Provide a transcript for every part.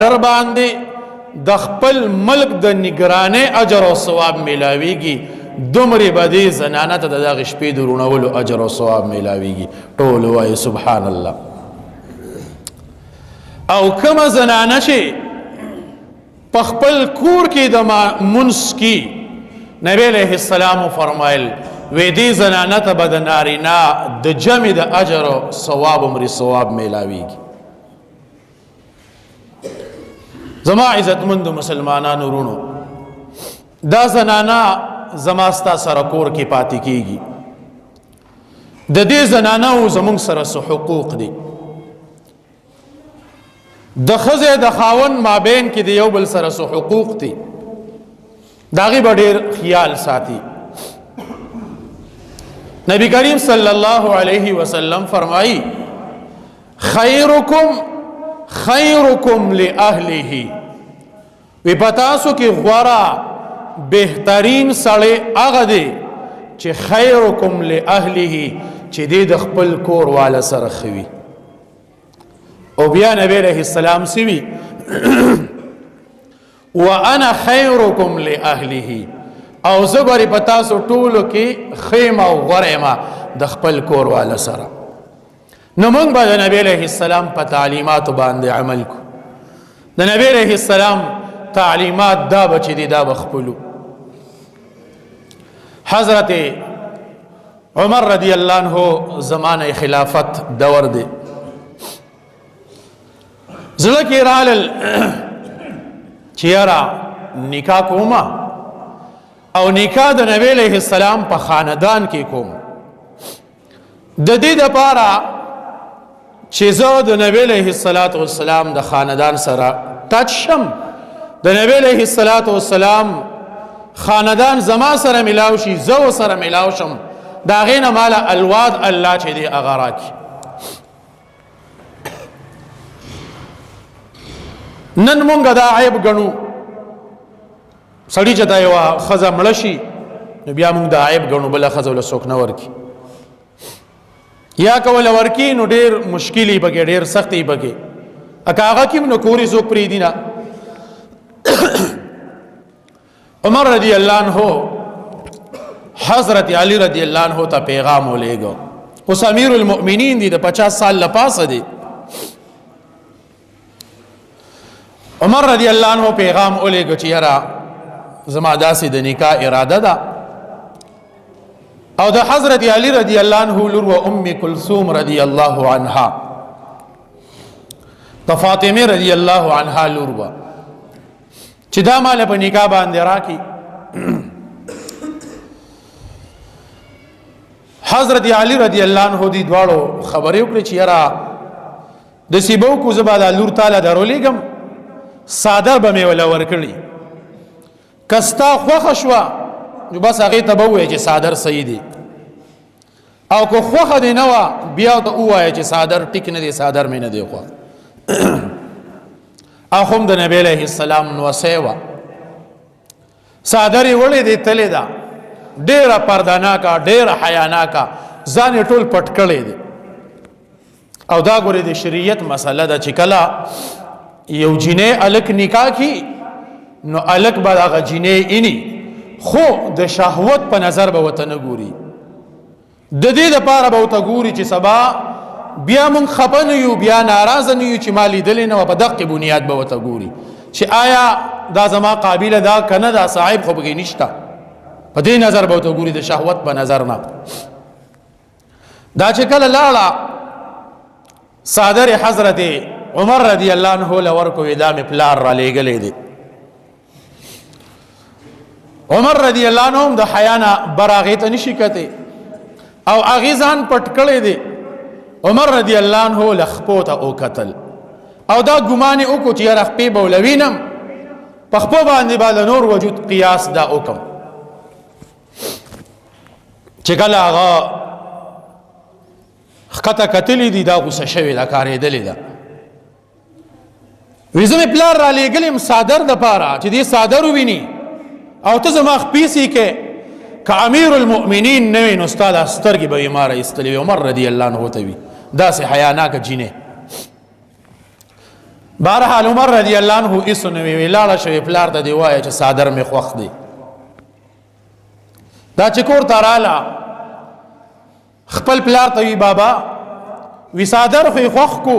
در باندې د خپل ملک د نگرانۍ اجر او ثواب ملاويږي دومره باندې زنانه ته د شپې د رونولو اجر او ثواب ملاويږي ټول وای سبحان الله. او کما زنانه چې په خپل کور کې د منس کې نبی علیہ السلام فرمایل وې دې زنانه ته بد نارینا د جمع د اجر او ثواب عمر ثواب ملاويږي. زما عزت مند مسلمانانو رونو دا زنانا زماستا سره کور کې پاتې کیږي د دې زنانو زمونږ سره څه حقوق دي د خزه د خاون مابین کې د یو بل سره څه حقوق دي داغي ډېر خیال ساتي. نبی کریم صلی الله علیه وسلم فرمایي خیرکم لأهله وی پتاسو کی غورا بہترین سړی هغه دی چې خیرکم لأهله چې دې د خپل کور والا سره خوي. او بیا نبی علیہ السلام سوي وانا خیرکم لأهله او زبر پتاسو ټولو کې خیمه او غریمه د خپل کور والا سره. نو موږ به د نبی علیہ السلام په تعلیماتو باندې عمل کو. د نبی علیہ السلام تعلیمات دا بچی دی دا بخپلو. حضرت عمر رضی اللہ عنہ زمانہ خلافت دور دی زلکی رالل چیارا نکاح کوما او نکاح د نبی علیہ السلام په خاندان کې کوم د دې لپاره چې زه د نبی علیہ السلام د خاندان سره ټچ شم د نبی علیہ السلام خاندان زما سره ملاو شي زو سره ملاو شم دا غینه مال الواد الله چې دی اغراک. نن مونږ دا عیب غنو سړی چې دا یو خزه مړ شي نو بیا مونږ دا عیب غنو بل خزه ول سوک نه ورکی یا کول ورکی نو ډیر مشکلی بګی ډیر سختی بګی اکاغه کیم نو کوری زو پری دینا. عمر رضی اللہ عنہ حضرت علی رضی اللہ عنہ تا پیغام ولېګو اوس امیر المؤمنین دی د 50 سال لپاسه دی. عمر رضی اللہ عنہ پیغام ولېګو چې یرا زما داسې د نکاح اراده ده او د حضرت علی رضی اللہ عنہ لور و ام کلثوم رضی اللہ عنها د فاطمه رضی اللہ عنها لور و چې دا مال په نکاح باندې راکی. حضرت علی رضی اللہ عنہ دی دواړو خبرې وکړي چې یرا د سیبو کو زبا د لور تعالی درولېګم صادر به مې ولا ورکړي کستا خوخه شوا نو بس هغه ته به وایي چې صادر صحیح دی او کو خوخه دی نو بیا ته وایي چې صادر ټیک نه دی صادر مې نه دی خو اخم د نبی علیہ السلام نو سیوا صادری وړي دی تلې دا ډیره پردانا کا ډیره حیانا کا ځان ټول پټ کړي دي او دا ګوري د شریعت مسله ده چې کله یو جنې الک نکاح کی نو الک به هغه جنې اني خو د شهوت په نظر به وته نه ګوري د دې لپاره به وته ګوري چې سبا بیا مون خپن یو بیا ناراض نه یو چې مالی دل نه په دقه بنیاد به وته ګوري چې آیا دا زما قابل دا کنه دا صاحب خو بګی نشتا په دې نظر به وته ګوري د شهوت په نظر نه. دا چې کله لاړه صادر حضرت عمر رضی اللہ عنہ لور کو ادام پلار را لېګلې دي. عمر رضی اللہ عنہ د حیانا براغه ته نشي کته او اغیزان پټ کړي دي. عمر رضی اللہ عنہ لخپوت او قتل او دا ګمان او کو چې رخپې بولوینم پخپو باندې بال نور وجود قیاس دا حکم چې کله هغه خطه قتل دي دا غوسه شوی دا کارې دلی دا ویزم پلار را لېګلم صادر د پاره چې دې صادر ویني او ته زما خپېسي کې که امیر المؤمنین نوی نو استاد سترګې به بیماره ایستلې عمر رضی الله عنه ته وي داسې حیاناکه جینې بهرحال عمر رضی الله عنه ایسو نوی ویلاړه شوی پلار ته دی وایه چې صادر مې خوښ دی. دا چې کور ته راله خپل پلار ته وی بابا وی صادر خو یې خوښ کو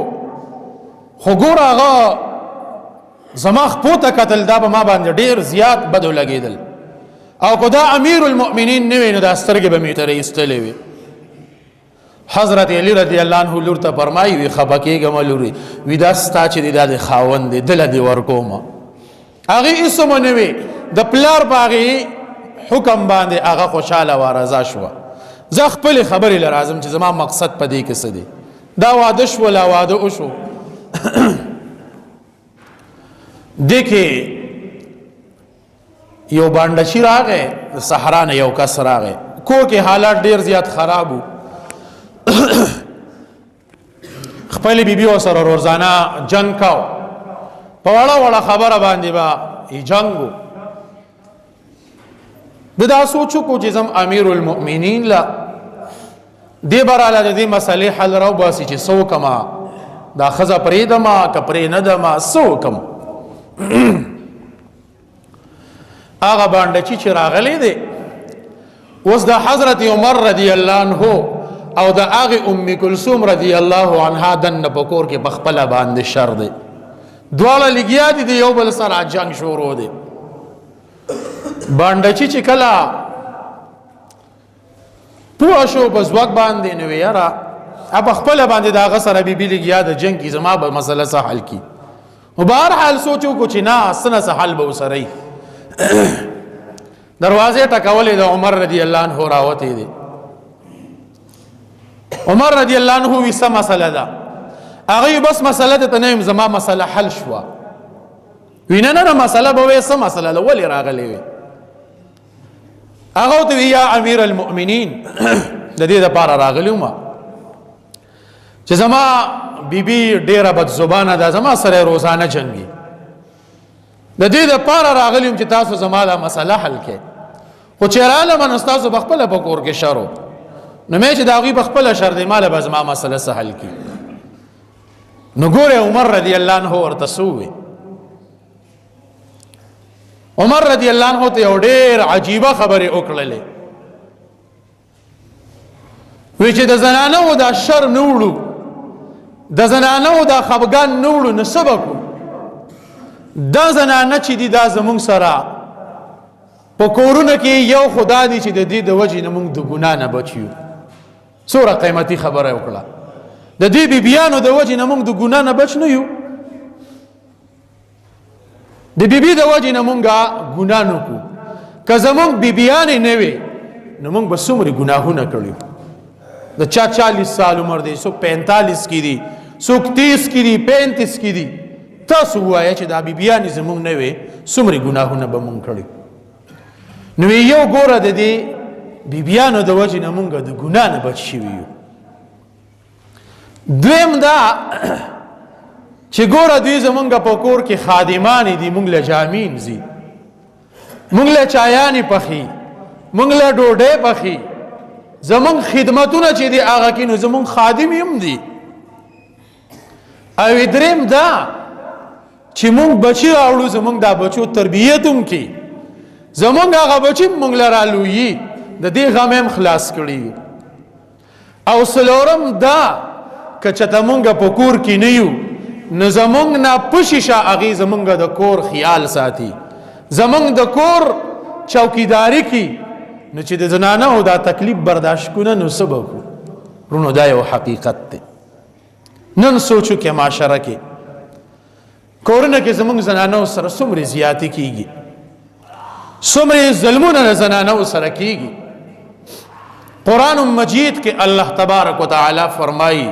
خو ګوره هغه زما خپو ته کتل دا به ما باندې ډېر زیات بدو لګېدل او که دا امیر المؤمنین نه وی نو دا سترګې به مې ترې ایستلې وي. حضرت علی رضی الله عنه لور ته فرمایي وی خفه کېږم لورې وی دا ستا چې دی دا د خاوند دی دله دې ورکومه. هغې هېڅ هم نه وي د پلار په هغې حکم باندې هغه خوشحاله وه رضا شوه. زه خپلې خبرې له راځم چې زما مقصد په دې کې څه دی. دا واده شو لا واده وشو دې کې یو بانډچي راغی د صحرا نه یو کس راغی کور کې حالات ډېر زیات خراب وو. خپل بیبیو سره روزانه جنگ کاو په وړه وړه خبره باندې به جنګ د دا سوچو کو چې زم امیر المؤمنین لا دې براله د دې مسلې حل راو باسي چې سو کما دا خزه پرېدما که پرې نه دما سو کم. هغه باندې چې راغلی دی اوس د حضرت عمر رضی الله عنه او د هغې ام کلثوم رضی الله عنها دننه په کور کې په خپله باندې شر دی. دواړه لګیا دي د یو بل سره جنګ شروع دی. باندچي چې کله پوه شو په ځواک باندې نو یاره په خپله باندې د هغه سره بیبي لګیا د جنګ کې زما به مسله څه حل کي. نو بهرحال سوچ وکړو چې نه څه نه څه حل به ورسره وي. دروازې ټکولې د عمر رضی الله عنه راوتې دی. عمر رضی الله عنه وی څه مسله ده هغه بس مسله ته نه زما مسله حل شوه. وی نه نه مسله به وایي څه مسله ده ولې راغلی وي. هغه ورته وی یا امیر المؤمنین د دې دپاره راغلی وم چې زما بیبي ډېره بدزبانه ده زما سره روزانه جنګي د دې دپاره راغلی وم چې تاسو زما دا مسله حل کړئ. خو چې رالم نو ستاسو په خپله په کور کې شر و نو مې چې د هغوی په خپله شر دی ماله به زما مسله څه حل کړي. نو ګورې عمر رضی الله عنه ورته څه ووې. عمر رضی الله عنه ته یو ډېر عجیبه خبرې وکړلې. وی چې د زنانو دا شر نه وړو د زنانو دا خفګان نه وړو نو څه به کړو. دا زنانه چې دي دا زمونږ سره په کورونه کې یو خدا دی چې د دې د وجې نه مونږ د ګناه نه بچ یو. څومره قیمتي خبره وکړه. د دې بیبیانو د وجې نه مونږ د ګناه نه بچ نه یو. د بیبي د وجې نه مونږ ګناه نه کوو. که زمونږ بیبیانې نه وې نو مونږ به څومره ګناهونه کړي. د چا 40 سال عمر دی څوک 45 کې دي څوک 30 کې دي 35 کې دي. تاسو ووایه چې دا بیبیانې زمونږ نه وې څومره ګناهونه به مونږ کړي. نو یو ګوره د دې بیبیانو د وجې نه مونږ د ګناه نه بچ شوي یو. دویم دا چې ګوره دوی زمونږ په کور کې خادمانې دي مونږ له جامې ځي مونږ له چایانې پخي مونږ له ډوډۍ پخي زمونږ خدمتونه چې دي هغه کې نو زمونږ خادم هم دي. او دریم دا چې مونږ بچي راوړو زمونږ دا بچو تربیت هم کوي زمونږ هغه بچي مونږ له رالویي د دې غم هم خلاص کړي. او څلورم دا که چېرته مونږ په کور کې نه یو نو زمونږ نه پشیشه هغې زمونږ د کور خیال ساتي زمونږ د کور چوکیداری کوي. نو چې د زنانو دا تکلیف برداشت کونه نو څه به کړو. رونو دا یو حقیقت دی. نن سوچو کې معاشره کې کورونه کې زمونږ زنانو سره څومره زیاتې کېږي څومره ظلمونه د زنانو سره کېږي. قرآن مجید کې الله تبارک وتعالی فرمایي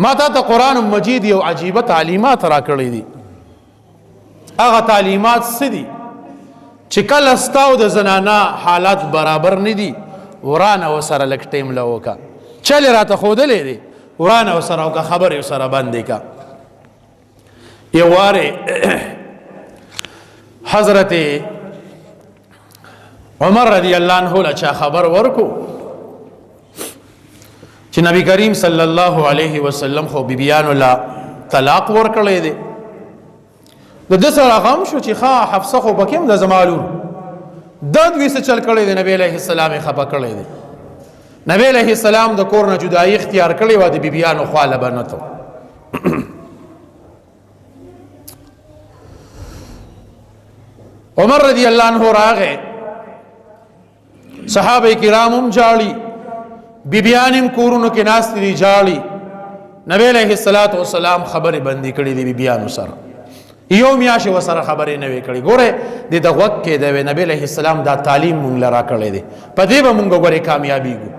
ما تا ته قرآن مجید یو عجیبه تعلیمات را کړی دي. هغه تعلیمات څه دي چې کله ستا او د زنانه حالات برابر نه دي ورانه ورسره لږ ټیم له وکړه. چل یې راته ښودلی دی ورانه ورسره وکړه خبرې ورسره بندې کړه. یو وارې حضرت عمر رضی الله عنه له چا خبر ورکو چې نبی کریم صلی الله علیه وسلم خو بیبیانو لا طلاق ورکړی دی د ده سره غم شو چې ښه حفصه خو پکې هم د زمالون د دوی څه چل کړی دی نبی علیه السلام یې خفه کړی دی نبی علیه السلام د کور نه جدایي اختیار کړې وه د بیبیانو خوا لبنتو عمر رضی الله عنه راغی صحابه کرام هم جاړي بیبیان هم کورونو کې ناستې دي جاړي نبی علیه السلام خبرې بندي کړې دي بیبیانو سره یو میاشت ورسره خبرې نه وې کړې ګوره د ده غوږ کې دی نبی علیه السلام دا تعلیم مونږ له راکړی دی په دې به مونږ ګورې کامیابیږو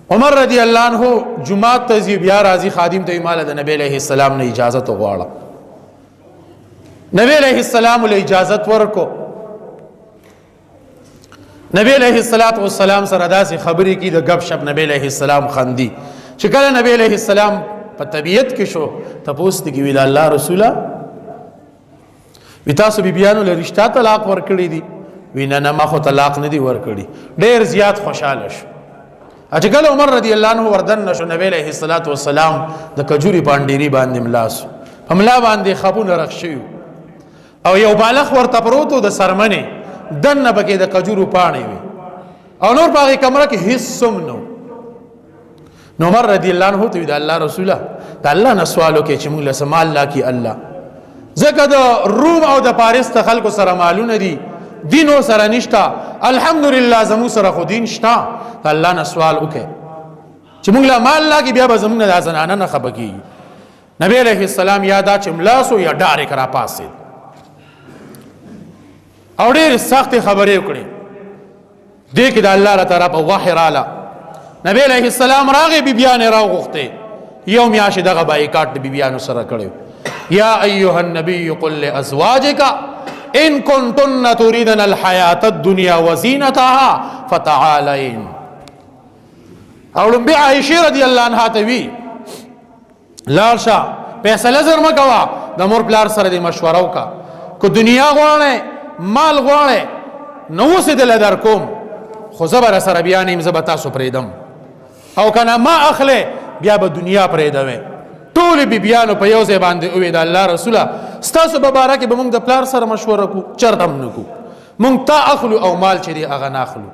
عمر رضی الله عنه جمعات ته ځي بیا راځي خادم ته ماله د نبی علیه السلام نه اجازت وغواړه نبی علیه السلام له اجازت ورکو نبی علیه السلام سره داسې خبرې کی د غب شپ نبی علیه السلام خندي چې کله نبی علیه السلام په طبیعت کې شو تپوس دی ویل الله رسوله وی تاسو بیبیانو له رشتہ طلاق ورکړي دي وینا نه ما خو طلاق نه دی ورکړي ډېر زیات خوشاله شو چې کله عمر رضی الله عنه وردن نشو نبی علیه السلام د کجوري باندېری باندې ملاس هملا باندې خپونه رخصیو او یو بالغ ورته پروتو د سرمنه دنه بګې د کجورو پانی وي او نور باغې کمره کې هیڅ نو نو عمر رضی الله عنه ته د الله رسوله د الله نه سوالو کې چې موږ له سمال لا کی الله زکه د روم او د پاریس ته خلکو سره مالونه دي دینو سره نشتا الحمدلله زمو سره خو دین شتا الله نه سوال وکړي چې موږ له مال لا کی بیا به زموږ نه ځنانه نه خبکی نبی علیہ السلام یادا چې ملاسو یا ډارې کرا پاسې او ډېر سخت خبرې وکړي دې کې د الله تعالی په وحی رااله نبی علیہ السلام راغی بیبیان راغوخته یو میاشت دغه بایکاټ د بیبیانو سره کړو یا ایها النبی قل لازواجک ان کنتن تريدن الحیات الدنیا وزینتها فتعالین او لم عائشہ رضی الله عنها ته وی لارشا فیصله زر مکوا د مور پلار سره د مشوره وکا کو دنیا غواړي مال غواړي نو څه دل در کوم خو زبر سره بیانې زبتا سو پریدم او کنه ما اخله بیا به دنیا پریدوي ټول بیبیانو په یو ځای باندې او د الله رسوله ستاسو مبارک به موږ د پلار سره مشوره کو چرتم نکو موږ تا اخلو او مال چې دی اغه ناخلو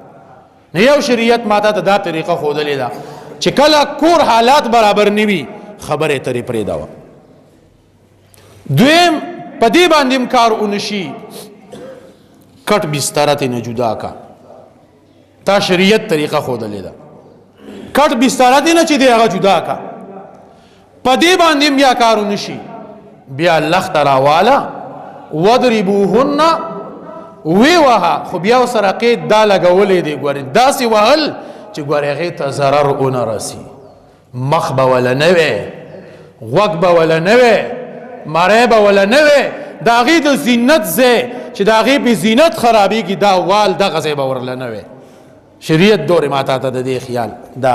نه یو شریعت ماته ته دا طریقه خودلې ده چې کله کور حالات برابر نیوي خبره ترې پریداوه دویم په دې باندې کار اونشي کټ بستر ته نه جدا کا تا شریعت طریقه خودلې ده کټ بستر ته نه چې دی هغه جدا کا په دې باندې بیا کار اونشي بیا لخت راواله وضربوهن وی وها خو بیا سره قید دا لګولې دی ګورې داسې وهل چې ګورې هغې ته ضرر ونه رسي مخ به وله نه وی غوږ به وله نه وی مری به وله نه وی د هغې د زینت ځای چې د هغې په زینت خرابېږي دا وال دغه ځای به ورله نه وی شریعت دورې ماته ته د دې خیال دا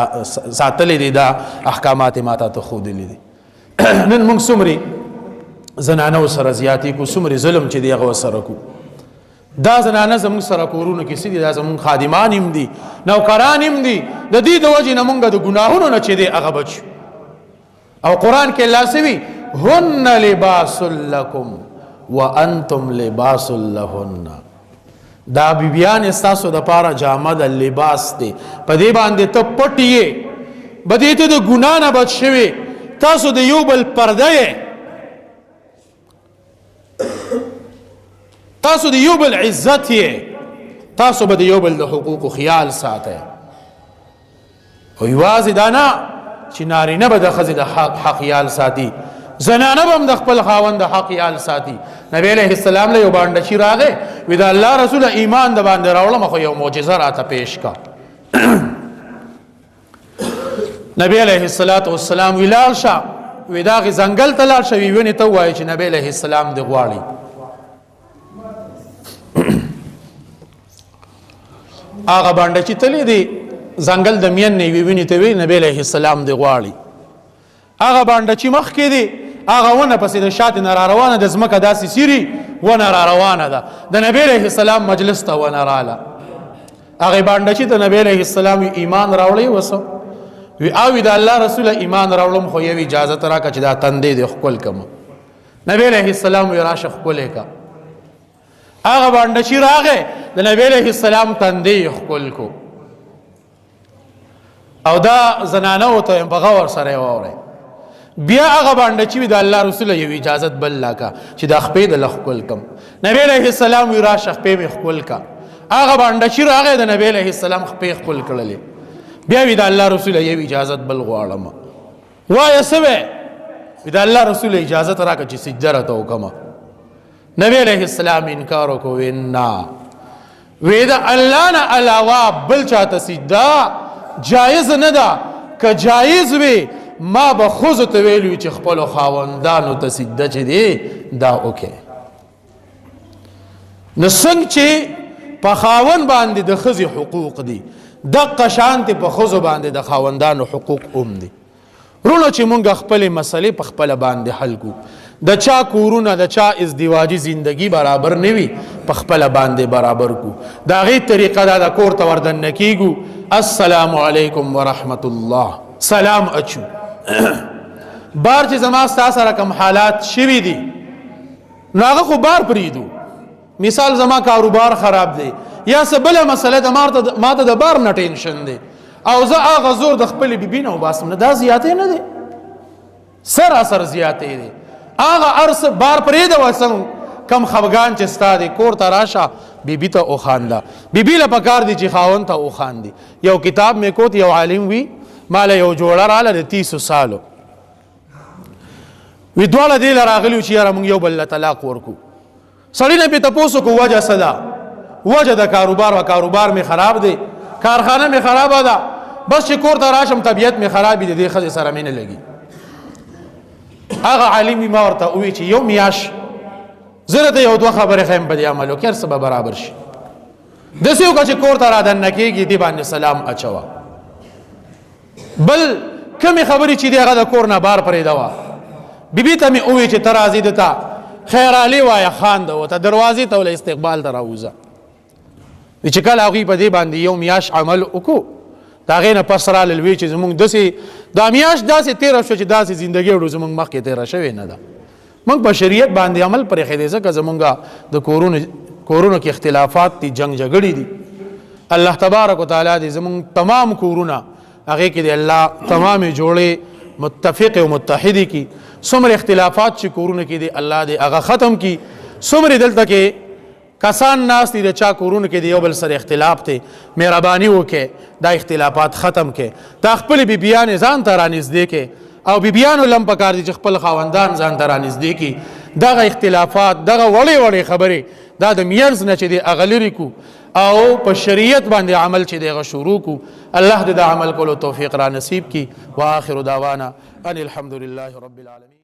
ساتلې دي دا احکامات ماته ته ښودلې دي نن موږ څومرې زنانو سره زیاتې کو څومرې ظلم چې دی هغه ورسره کو دا زنانه زموږ سره کورونو کې څه دي دا زموږ خادمان هم دي نوکران هم دي د دې د وجې نه موږ د ګناهونو نه چې دی هغه بچو او قرآن کې الله سوي هن لباس لکم وانتم لباس لهن دا بیبیان ستاسو د پاره جامه د لباس دی په دې باندې ته پټ یې بدې ته د ګناه نه بچ شوې تاسو د یو بل پرده یې تاسو د یو بل عزت یې تاسو به د یو بل د حقوقو خیال ساته او یوازې دا نه چې نارینه به د ښځې د حق خیال ساتي زنانه به هم د خپل خاوند د حق خیال ساتي نبی علیه السلام له یو باندې راغی وی د الله رسول ایمان د باندې راوړم خو یو معجزه راته پیش کا نبی علیه السلام وی لاړ شه وی دا غي ځنګل ته لاړ شه وی ونې ته وایي چې نبی علیه السلام دی غواړي هغه باندې چې تللی دی ځنګل د مین نه وی ونې ته وی نبی علیه السلام دی غواړي هغه باندې چې مخ کې دی هغه ونه پسې د شاته نه را روانه د ځمکه داسې سیري ونه را روانه ده د نبی علیه السلام مجلس ته ونه راله هغه باندې چې د نبی علیه السلام ایمان راوړی وسو وی او د الله رسول ایمان راوړم خو یو اجازه راکړه چې دا تندې د خپل کم نبی علیہ السلام وی راشه ښکلی کا هغه بانډچي راغی د نبی علیہ السلام تندی ښکل کو او دا زنانه ته په غور سره واوري بیا هغه بانډچي د الله رسول یو اجازت بل لاکا چې د خپې د لخکل کم نبی علیہ السلام وی راشه خپې می ښکل کا هغه بانډچي راغی د نبی علیہ السلام خپې ښکل کړلې بیا وی د الله رسول یو اجازت بل غواړم وای سوي د الله رسول اجازت راکړه چې سجده راته وکما نبی علیہ السلام انکار وکړ وینا وی دا الله نه علاوه بل چاته سجده جایز نه ده که جایز وي ما به ښځو ته ویلي چې خپلو خاوندانو ته سجده چې دی دا وکړي نو څنګه چې په خاوند باندې د ښځې حقوق دي دقه شانتې په ښځو باندې د خاوندانو حقوق هم دي رونو چې مونږ خپلې مسلې په خپله باندې حل کو د چا کورونه د چا ازدواجي زندگی برابر نه وي په خپله باندې برابر کو د هغې طریقه دا د کور ته وردننه کیږو السلام علیکم ورحمت الله سلام اچو بار چې زما ستا سره کوم حالات شوي دي نو هغه خو بار پرېږدو مثال زما کاروبار خراب دی یا څه بله مسله ده ما ته د بار نه ټینشن دی او زه هغه زور د خپلې بیبي نه وباسم نه دا زیاتې نه دی سراسر زیاتې دی هغه هر څه بار پرېږده وسم کم خفګان چې ستا دی کور ته راشه بیبي ته وخانده بیبي له پکار دی چې خاوند ته وخاندي یو کتاب مې کوت یو عالم وي ماله یو جوړه راله د 30 سالو وی دواړه دې له راغلي چې یاره موږ یو بل له طلاق ورکو سړي نه پې تپوس وکړو وجه څه ده وجه د کاروبار مې خراب دی کارخانه مې خرابه ده بس چې کور ته راشم طبیعت مې خراب دی د دې ښځې سره مې نه لګي هغه عالم وي ما ورته ووی چې یو میاشت زه درته یو دوه خبرې ښیم په دې عمل وکړې هر څه به برابر شي داسې وکړه چې کور ته رادننه کېږي دې باندې سلام اچوه بل کمې خبرې چې دی هغه د کور نه بار پرېږدوه بیبي ته مې ووی چې ته راځې دته خیر علي وایه خانده ورته دروازې ته له استقبال ته راوځه چې کله هغوی په دې باندې یو میاشت عمل وکړو د هغې نه پس رالل وی چې زمونږ داسې دا میاشت داسې تېره شوه چې داسې زندګي وړو زمونږ مخکې تېره شوې نه ده موږ په شریعت باندې عمل پرېښی دی ځکه زمونږ د کورونو کې اختلافات دي جنګ جګړې دي الله تبارک وتعالی دې زمونږ تمام کورونه هغې کې د الله تمامې جوړې متفق او متحدې کی څومره اختلافات چې کورونه کې دي الله دې هغه ختم کی څومره دلته کې کسان ناست دي د چا کورونه کې د یو بل سره اختلاف دی مهرباني وکړئ دا اختلافات ختم کړئ دا خپلې بیبیانې ځان ته رانږدې کړئ او بیبیانو لم پکار دي چې خپل خاوندان ځان ته رانږدې کړي دغه اختلافات دغه وړې وړې خبرې دا د منځ نه چې دی هغه لرې کړو او په شریعت باندې عمل چې دی هغه شروع کړو الله دې د عمل کولو توفیق را نصیب کړي واخر دعوانا ان الحمد لله رب العالمین